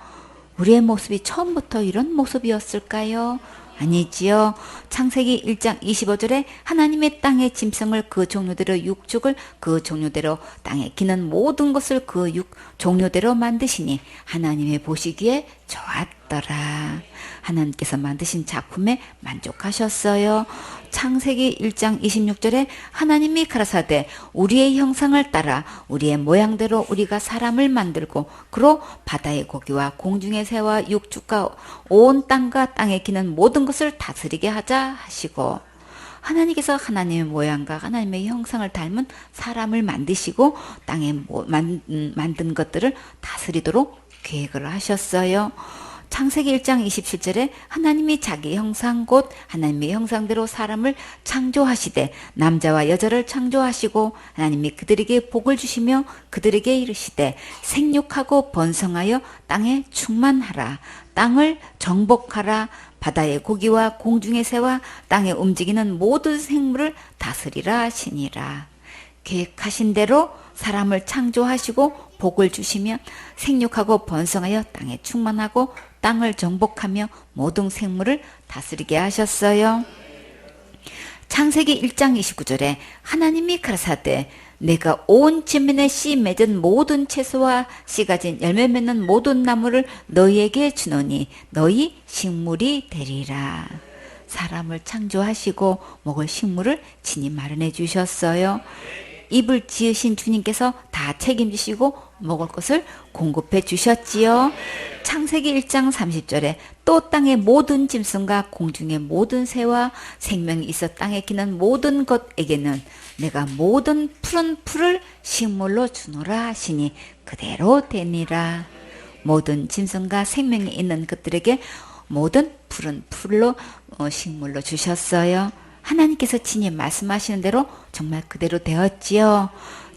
우리의 모습이 처음부터 이런 모습이었을까요? 아니지요. 창세기 1장 25절에 하나님의 땅의 짐승을 그 종류대로 육축을 그 종류대로 땅에 기는 모든 것을 그 종류대로 만드시니 하나님의 보시기에 좋았더라. 하나님께서 만드신 작품에 만족하셨어요. 창세기 1장 26절에 하나님이 가라사대 우리의 형상을 따라 우리의 모양대로 우리가 사람을 만들고 그로 바다의 고기와 공중의 새와 육축과 온 땅과 땅에 기는 모든 것을 다스리게 하자 하시고 하나님께서 하나님의 모양과 하나님의 형상을 닮은 사람을 만드시고 땅에 만든 것들을 다스리도록 계획을 하셨어요. 창세기 1장 27절에 하나님이 자기 형상 곧 하나님의 형상대로 사람을 창조하시되 남자와 여자를 창조하시고 하나님이 그들에게 복을 주시며 그들에게 이르시되 생육하고 번성하여 땅에 충만하라. 땅을 정복하라. 바다의 고기와 공중의 새와 땅에 움직이는 모든 생물을 다스리라 하시니라. 계획하신 대로 사람을 창조하시고 복을 주시며 생육하고 번성하여 땅에 충만하고 땅을 정복하며 모든 생물을 다스리게 하셨어요. 창세기 1장 29절에 하나님이 가라사대 내가 온 지면에 씨 맺은 모든 채소와 씨 가진 열매 맺는 모든 나무를 너희에게 주노니 너희 식물이 되리라. 사람을 창조하시고 먹을 식물을 친히 마련해 주셨어요. 입을 지으신 주님께서 다 책임지시고 먹을 것을 공급해 주셨지요. 창세기 1장 30절에 또 땅의 모든 짐승과 공중의 모든 새와 생명이 있어 땅에 기는 모든 것에게는 내가 모든 푸른 풀을 식물로 주노라 하시니 그대로 되니라. 모든 짐승과 생명이 있는 것들에게 모든 푸른 풀로 식물로 주셨어요. 하나님께서 친히 말씀하시는 대로 정말 그대로 되었지요.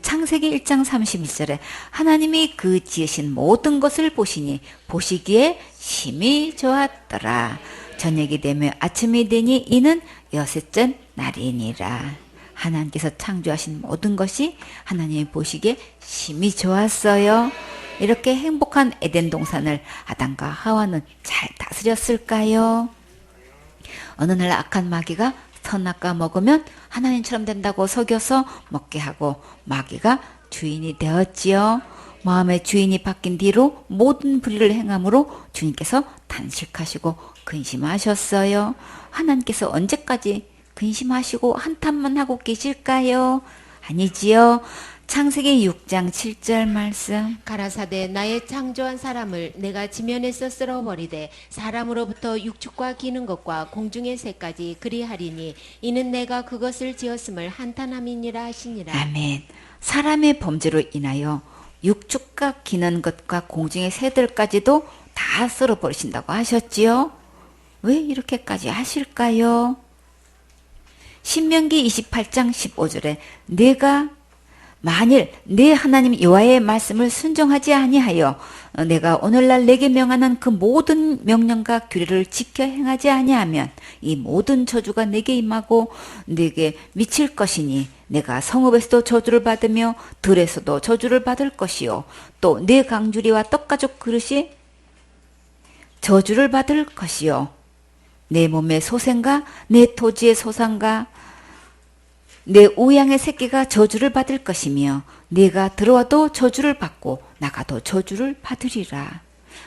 창세기 1장 31절에 하나님이 그 지으신 모든 것을 보시니 보시기에 심히 좋았더라. 저녁이 되며 아침이 되니 이는 여섯째 날이니라. 하나님께서 창조하신 모든 것이 하나님이 보시기에 심히 좋았어요. 이렇게 행복한 에덴 동산을 아담과 하와는 잘 다스렸을까요? 어느 날 악한 마귀가 선악과 먹으면 하나님처럼 된다고 속여서 먹게 하고 마귀가 주인이 되었지요. 마음의 주인이 바뀐 뒤로 모든 불의를 행함으로 주님께서 단식하시고 근심하셨어요. 하나님께서 언제까지 근심하시고 한탄만 하고 계실까요? 아니지요. 창세기 6장 7절 말씀. 가라사대 나의 창조한 사람을 내가 지면에서 쓸어버리되 사람으로부터 육축과 기는 것과 공중의 새까지 그리하리니 이는 내가 그것을 지었음을 한탄함이니라 하시니라. 아멘. 사람의 범죄로 인하여 육축과 기는 것과 공중의 새들까지도 다 쓸어버리신다고 하셨지요. 왜 이렇게까지 하실까요? 신명기 28장 15절에 내가 만일 내 하나님 여호와의 말씀을 순종하지 아니하여 내가 오늘날 내게 명하는 그 모든 명령과 규례를 지켜 행하지 아니하면 이 모든 저주가 내게 임하고 내게 미칠 것이니 내가 성읍에서도 저주를 받으며 들에서도 저주를 받을 것이요 또 내 강주리와 떡가죽 그릇이 저주를 받을 것이요 내 몸의 소생과 내 토지의 소산과 내 우양의 새끼가 저주를 받을 것이며 네가 들어와도 저주를 받고 나가도 저주를 받으리라.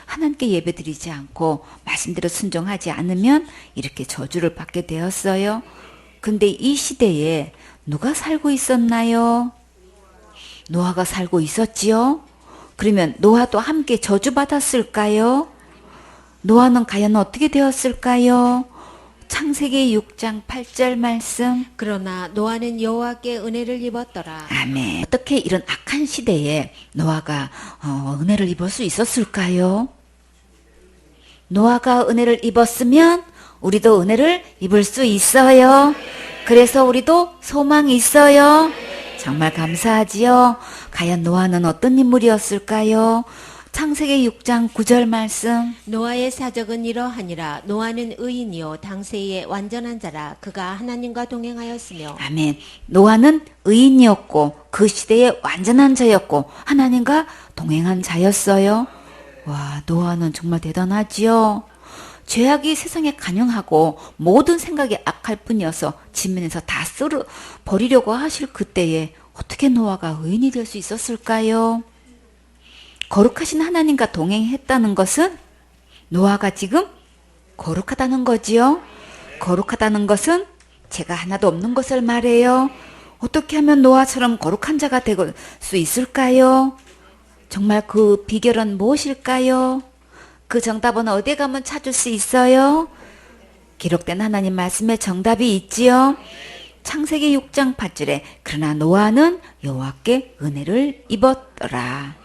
하나님께 예배드리지 않고 말씀대로 순종하지 않으면 이렇게 저주를 받게 되었어요. 근데 이 시대에 누가 살고 있었나요? 노아가 살고 있었지요? 그러면 노아도 함께 저주받았을까요? 노아는 과연 어떻게 되었을까요? 창세기 6장 8절 말씀. 그러나 노아는 여호와께 은혜를 입었더라. 아멘. 어떻게 이런 악한 시대에 노아가 은혜를 입을 수 있었을까요? 노아가 은혜를 입었으면 우리도 은혜를 입을 수 있어요. 그래서 우리도 소망이 있어요. 정말 감사하지요. 과연 노아는 어떤 인물이었을까요? 창세기 6장 9절 말씀. 노아의 사적은 이러하니라. 노아는 의인이요 당세의 완전한 자라. 그가 하나님과 동행하였으며. 아멘. 노아는 의인이었고 그 시대의 완전한 자였고 하나님과 동행한 자였어요. 와, 노아는 정말 대단하지요. 죄악이 세상에 관영하고 모든 생각이 악할 뿐이어서 지면에서 다 쓸어 버리려고 하실 그때에 어떻게 노아가 의인이 될 수 있었을까요? 거룩하신 하나님과 동행했다는 것은 노아가 지금 거룩하다는 거지요. 거룩하다는 것은 죄가 하나도 없는 것을 말해요. 어떻게 하면 노아처럼 거룩한 자가 될 수 있을까요? 정말 그 비결은 무엇일까요? 그 정답은 어디에 가면 찾을 수 있어요? 기록된 하나님 말씀에 정답이 있지요. 창세기 6장 8절에 그러나 노아는 여호와께 은혜를 입었더라.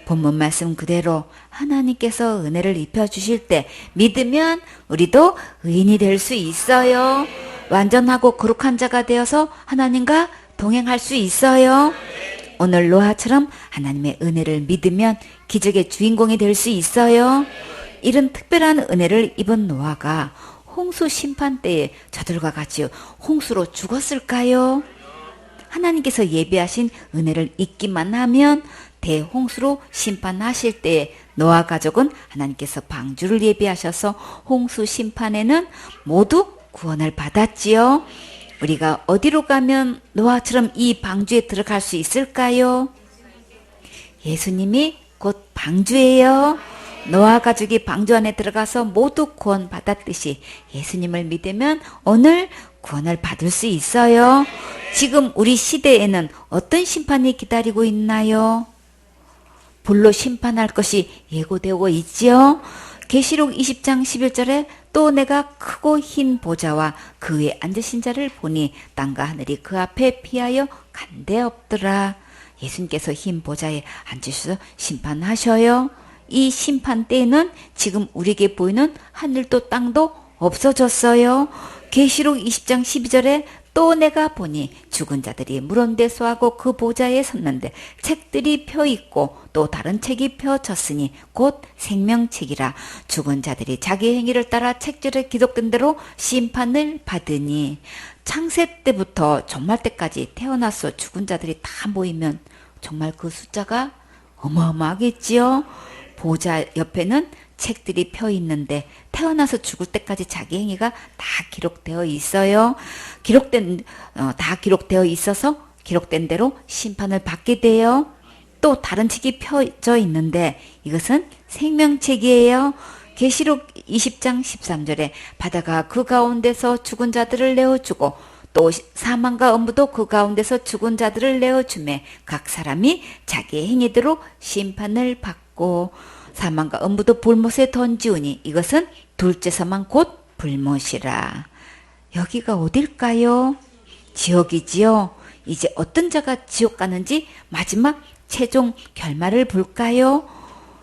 본문 말씀 그대로 하나님께서 은혜를 입혀주실 때 믿으면 우리도 의인이 될 수 있어요. 완전하고 거룩한 자가 되어서 하나님과 동행할 수 있어요. 오늘 노아처럼 하나님의 은혜를 믿으면 기적의 주인공이 될 수 있어요. 이런 특별한 은혜를 입은 노아가 홍수 심판 때에 저들과 같이 홍수로 죽었을까요? 하나님께서 예비하신 은혜를 잊기만 하면 대홍수로 심판하실 때에 노아 가족은 하나님께서 방주를 예비하셔서 홍수 심판에는 모두 구원을 받았지요. 우리가 어디로 가면 노아처럼 이 방주에 들어갈 수 있을까요? 예수님이 곧 방주예요. 노아 가족이 방주 안에 들어가서 모두 구원 받았듯이 예수님을 믿으면 오늘 구원을 받을 수 있어요. 지금 우리 시대에는 어떤 심판이 기다리고 있나요? 불로 심판할 것이 예고되고 있지요. 계시록 20장 11절에 또 내가 크고 흰 보좌와 그 위에 앉으신 자를 보니 땅과 하늘이 그 앞에 피하여 간데없더라. 예수님께서 흰 보좌에 앉으셔서 심판하셔요. 이 심판 때에는 지금 우리에게 보이는 하늘도 땅도 없어졌어요. 계시록 20장 12절에 또 내가 보니 죽은 자들이 물원대소하고 그 보좌에 섰는데 책들이 펴 있고 또 다른 책이 펴졌으니 곧 생명책이라. 죽은 자들이 자기 행위를 따라 책절에 기록된 대로 심판을 받으니. 창세 때부터 종말 때까지 태어나서 죽은 자들이 다 모이면 정말 그 숫자가 어마어마하겠지요. 보좌 옆에는 책들이 펴 있는데 태어나서 죽을 때까지 자기 행위가 다 기록되어 있어요. 다 기록되어 있어서 기록된 대로 심판을 받게 돼요. 또 다른 책이 펴져 있는데 이것은 생명책이에요. 계시록 20장 13절에 바다가 그 가운데서 죽은 자들을 내어주고 또 사망과 엄부도 그 가운데서 죽은 자들을 내어주매 각 사람이 자기의 행위대로 심판을 받고 사망과 엄부도 불못에 던지우니 이것은 둘째 사망 곧 불못이라. 여기가 어딜까요? 지옥이지요. 이제 어떤 자가 지옥 가는지 마지막 최종 결말을 볼까요?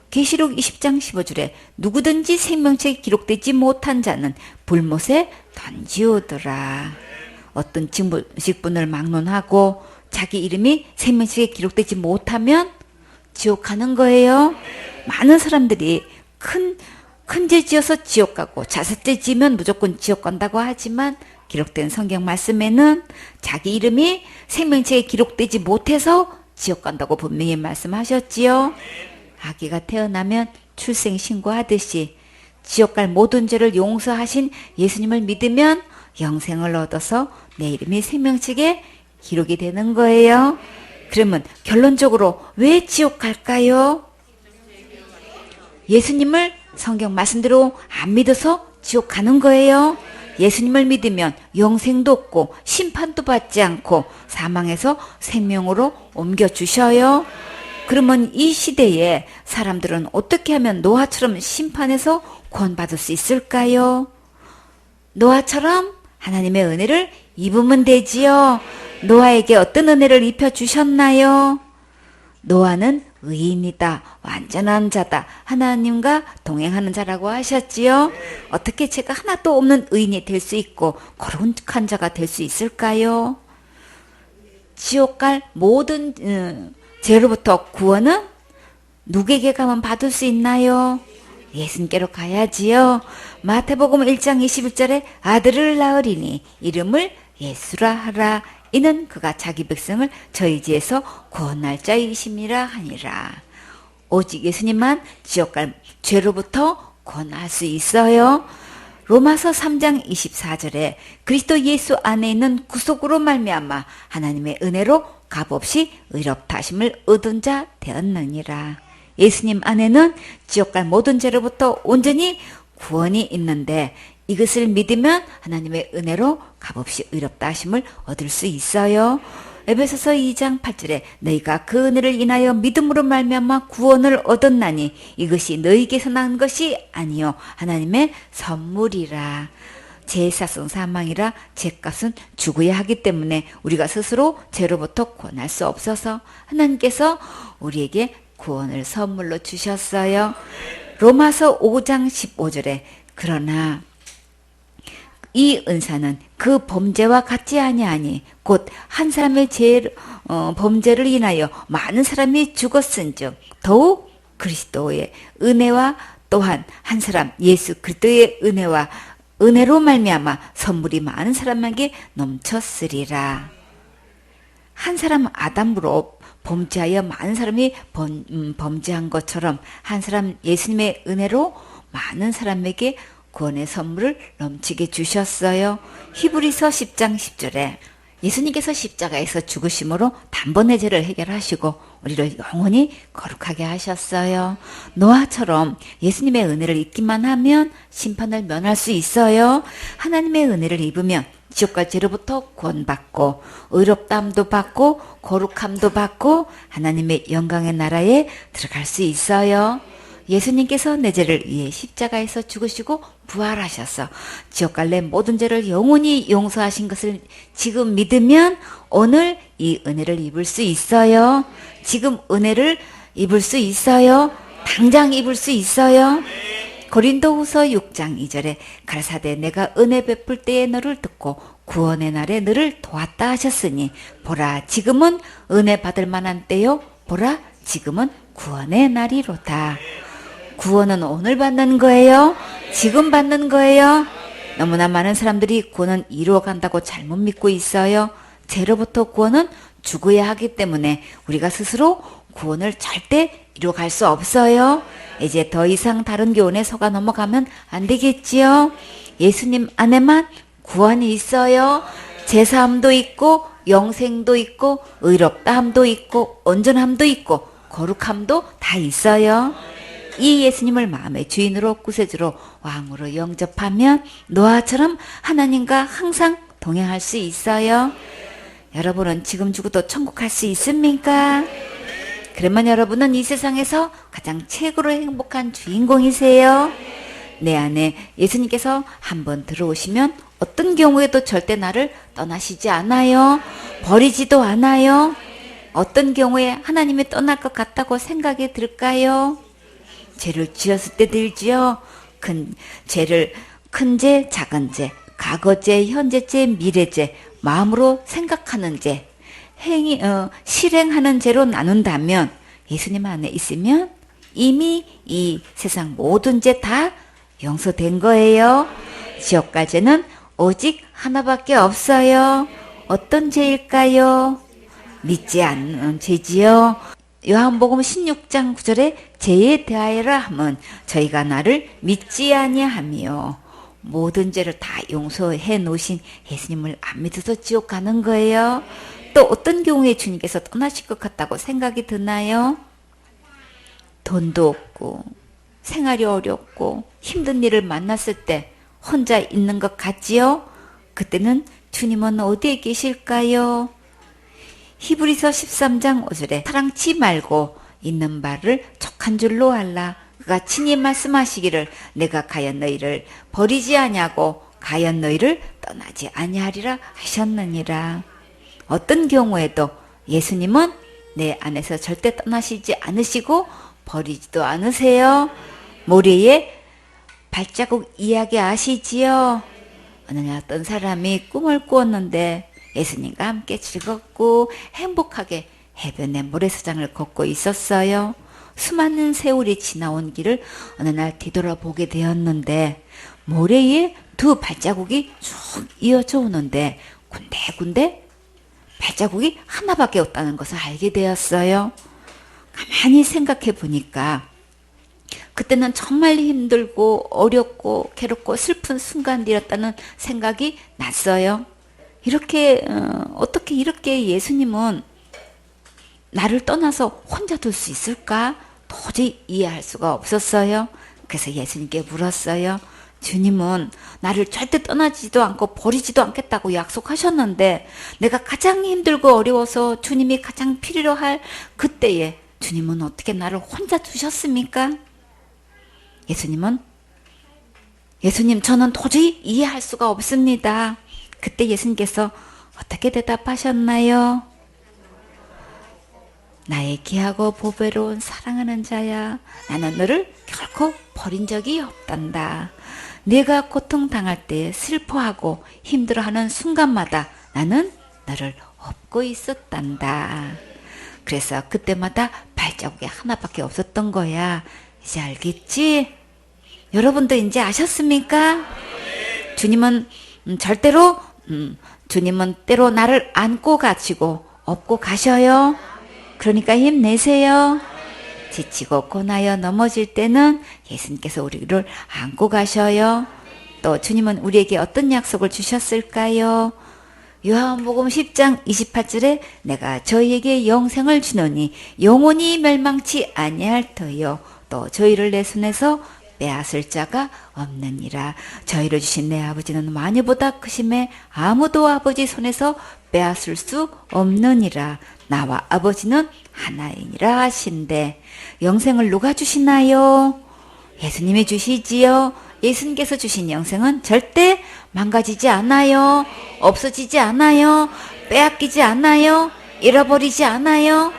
계시록 20장 15절에 누구든지 생명책에 기록되지 못한 자는 불못에 던지우더라. 어떤 직분을 막론하고 자기 이름이 생명책에 기록되지 못하면 지옥 가는 거예요. 많은 사람들이 큰 죄 지어서 지옥 가고 자살죄 지으면 무조건 지옥 간다고 하지만 기록된 성경 말씀에는 자기 이름이 생명책에 기록되지 못해서 지옥 간다고 분명히 말씀하셨지요. 아기가 태어나면 출생신고하듯이 지옥 갈 모든 죄를 용서하신 예수님을 믿으면 영생을 얻어서 내 이름이 생명책에 기록이 되는 거예요. 그러면 결론적으로 왜 지옥 갈까요? 예수님을 성경 말씀대로 안 믿어서 지옥 가는 거예요. 예수님을 믿으면 영생도 없고 심판도 받지 않고 사망에서 생명으로 옮겨주셔요. 그러면 이 시대에 사람들은 어떻게 하면 노아처럼 심판에서 구원받을 수 있을까요? 노아처럼 하나님의 은혜를 입으면 되지요. 노아에게 어떤 은혜를 입혀주셨나요? 노아는 의인이다, 완전한 자다, 하나님과 동행하는 자라고 하셨지요. 어떻게 제가 하나도 없는 의인이 될 수 있고 거룩한 자가 될 수 있을까요? 지옥 갈 모든 죄로부터 구원은 누구에게 가면 받을 수 있나요? 예수님께로 가야지요. 마태복음 1장 21절에 아들을 낳으리니 이름을 예수라 하라. 이는 그가 자기 백성을 저희지에서 구원할 자이심이라 하니라. 오직 예수님만 지옥 갈 죄로부터 구원할 수 있어요. 로마서 3장 24절에 그리스도 예수 안에 있는 구속으로 말미암아 하나님의 은혜로 값없이 의롭다 하심을 얻은 자 되었느니라. 예수님 안에는 지옥 갈 모든 죄로부터 온전히 구원이 있는데 이것을 믿으면 하나님의 은혜로 값없이 의롭다 하심을 얻을 수 있어요. 에베소서 2장 8절에 너희가 그 은혜를 인하여 믿음으로 말미암아 구원을 얻었나니 이것이 너희에게서 난 것이 아니요 하나님의 선물이라. 제사성 사망이라 죄값은 죽어야 하기 때문에 우리가 스스로 죄로부터 구원할 수 없어서 하나님께서 우리에게 구원을 선물로 주셨어요. 로마서 5장 15절에 그러나 이 은사는 그 범죄와 같지 아니하니 곧 한 사람의 범죄를 인하여 많은 사람이 죽었은즉 더욱 그리스도의 은혜와 또한 한 사람 예수 그리스도의 은혜로 말미암아 선물이 많은 사람에게 넘쳤으리라. 한 사람 아담으로 범죄하여 많은 사람이 범죄한 것처럼 한 사람 예수님의 은혜로 많은 사람에게 구원의 선물을 넘치게 주셨어요. 히브리서 10장 10절에 예수님께서 십자가에서 죽으심으로 단번에 죄를 해결하시고 우리를 영원히 거룩하게 하셨어요. 노아처럼 예수님의 은혜를 입기만 하면 심판을 면할 수 있어요. 하나님의 은혜를 입으면 지옥과 죄로부터 구원받고 의롭다함도 받고 거룩함도 받고 하나님의 영광의 나라에 들어갈 수 있어요. 예수님께서 내 죄를 위해 십자가에서 죽으시고 부활하셔서 지옥 갈 내 모든 죄를 영원히 용서하신 것을 지금 믿으면 오늘 이 은혜를 입을 수 있어요. 지금 은혜를 입을 수 있어요. 당장 입을 수 있어요. 고린도후서 6장 2절에 가라사대 내가 은혜 베풀 때에 너를 듣고 구원의 날에 너를 도왔다 하셨으니 보라 지금은 은혜 받을 만한 때요 보라 지금은 구원의 날이로다. 구원은 오늘 받는 거예요? 지금 받는 거예요? 너무나 많은 사람들이 구원은 이루어간다고 잘못 믿고 있어요. 죄로부터 구원은 죽어야 하기 때문에 우리가 스스로 구원을 절대 이루어갈 수 없어요. 이제 더 이상 다른 교훈에 속아 넘어가면 안 되겠지요. 예수님 안에만 구원이 있어요. 제사함도 있고 영생도 있고 의롭다함도 있고 온전함도 있고 거룩함도 다 있어요. 이 예수님을 마음의 주인으로 구세주로 왕으로 영접하면 노아처럼 하나님과 항상 동행할 수 있어요. 여러분은 지금 죽어도 천국 갈 수 있습니까? 그러면 여러분은 이 세상에서 가장 최고로 행복한 주인공이세요. 내 안에 예수님께서 한번 들어오시면 어떤 경우에도 절대 나를 떠나시지 않아요. 버리지도 않아요. 어떤 경우에 하나님이 떠날 것 같다고 생각이 들까요? 죄를 지었을 때 들지요. 큰 죄, 작은 죄, 과거죄, 현재죄, 미래죄, 마음으로 생각하는 죄, 실행하는 죄로 나눈다면 예수님 안에 있으면 이미 이 세상 모든 죄 다 용서된 거예요. 지옥 갈 죄는 오직 하나밖에 없어요. 어떤 죄일까요? 믿지 않는 죄지요. 요한복음 16장 9절에 죄에 대하여라 함은 저희가 나를 믿지 아니하며 모든 죄를 다 용서해 놓으신 예수님을 안 믿어서 지옥 가는 거예요. 또 어떤 경우에 주님께서 떠나실 것 같다고 생각이 드나요? 돈도 없고 생활이 어렵고 힘든 일을 만났을 때 혼자 있는 것 같지요? 그때는 주님은 어디에 계실까요? 히브리서 13장 5절에 사랑치 말고 있는 바를 족한 줄로 알라. 그가 친히 말씀하시기를 내가 가연 너희를 버리지 아니하고 가연 너희를 떠나지 아니하리라 하셨느니라. 어떤 경우에도 예수님은 내 안에서 절대 떠나시지 않으시고 버리지도 않으세요. 모래에 발자국 이야기 아시지요? 어느 날 어떤 사람이 꿈을 꾸었는데 예수님과 함께 즐겁고 행복하게 해변의 모래사장을 걷고 있었어요. 수많은 세월이 지나온 길을 어느 날 뒤돌아보게 되었는데 모래에 두 발자국이 쭉 이어져 오는데 군데군데 발자국이 하나밖에 없다는 것을 알게 되었어요. 가만히 생각해 보니까 그때는 정말 힘들고 어렵고 괴롭고 슬픈 순간이었다는 생각이 났어요. 어떻게 이렇게 예수님은 나를 떠나서 혼자 둘 수 있을까? 도저히 이해할 수가 없었어요. 그래서 예수님께 물었어요. 주님은 나를 절대 떠나지도 않고 버리지도 않겠다고 약속하셨는데 내가 가장 힘들고 어려워서 주님이 가장 필요로 할 그때에 주님은 어떻게 나를 혼자 두셨습니까? 예수님 저는 도저히 이해할 수가 없습니다. 그때 예수님께서 어떻게 대답하셨나요? 나의 귀하고 보배로운 사랑하는 자야, 나는 너를 결코 버린 적이 없단다. 네가 고통당할 때 슬퍼하고 힘들어하는 순간마다 나는 너를 업고 있었단다. 그래서 그때마다 발자국이 하나밖에 없었던 거야. 이제 알겠지? 여러분도 이제 아셨습니까? 주님은 때로 나를 안고 가시고 업고 가셔요. 그러니까 힘내세요. 지치고 고나여 넘어질 때는 예수님께서 우리를 안고 가셔요. 또 주님은 우리에게 어떤 약속을 주셨을까요? 요한복음 10장 28절에 내가 저희에게 영생을 주노니 영원히 멸망치 아니할 터요. 또 저희를 내 손에서 빼앗을 자가 없느니라. 저희를 주신 내 아버지는 만유보다 크심에 아무도 아버지 손에서 빼앗을 수 없느니라. 나와 아버지는 하나이니라 하신대. 영생을 누가 주시나요? 예수님이 주시지요. 예수님께서 주신 영생은 절대 망가지지 않아요. 없어지지 않아요. 빼앗기지 않아요. 잃어버리지 않아요.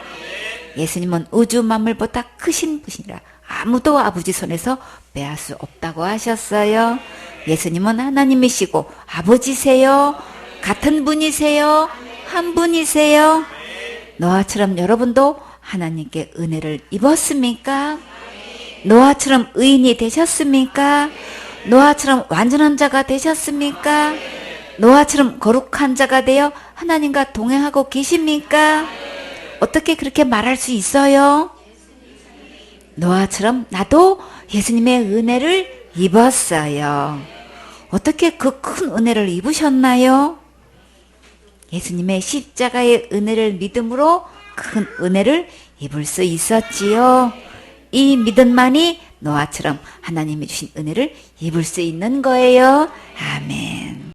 예수님은 우주 만물보다 크신 분이라 아무도 아버지 손에서 빼앗을 수 없다고 하셨어요. 예수님은 하나님이시고 아버지세요. 같은 분이세요. 한 분이세요. 노아처럼 여러분도 하나님께 은혜를 입었습니까? 노아처럼 의인이 되셨습니까? 노아처럼 완전한 자가 되셨습니까? 노아처럼 거룩한 자가 되어 하나님과 동행하고 계십니까? 어떻게 그렇게 말할 수 있어요? 노아처럼 나도 예수님의 은혜를 입었어요. 어떻게 그 큰 은혜를 입으셨나요? 예수님의 십자가의 은혜를 믿음으로 큰 은혜를 입을 수 있었지요. 이 믿음만이 노아처럼 하나님이 주신 은혜를 입을 수 있는 거예요. 아멘.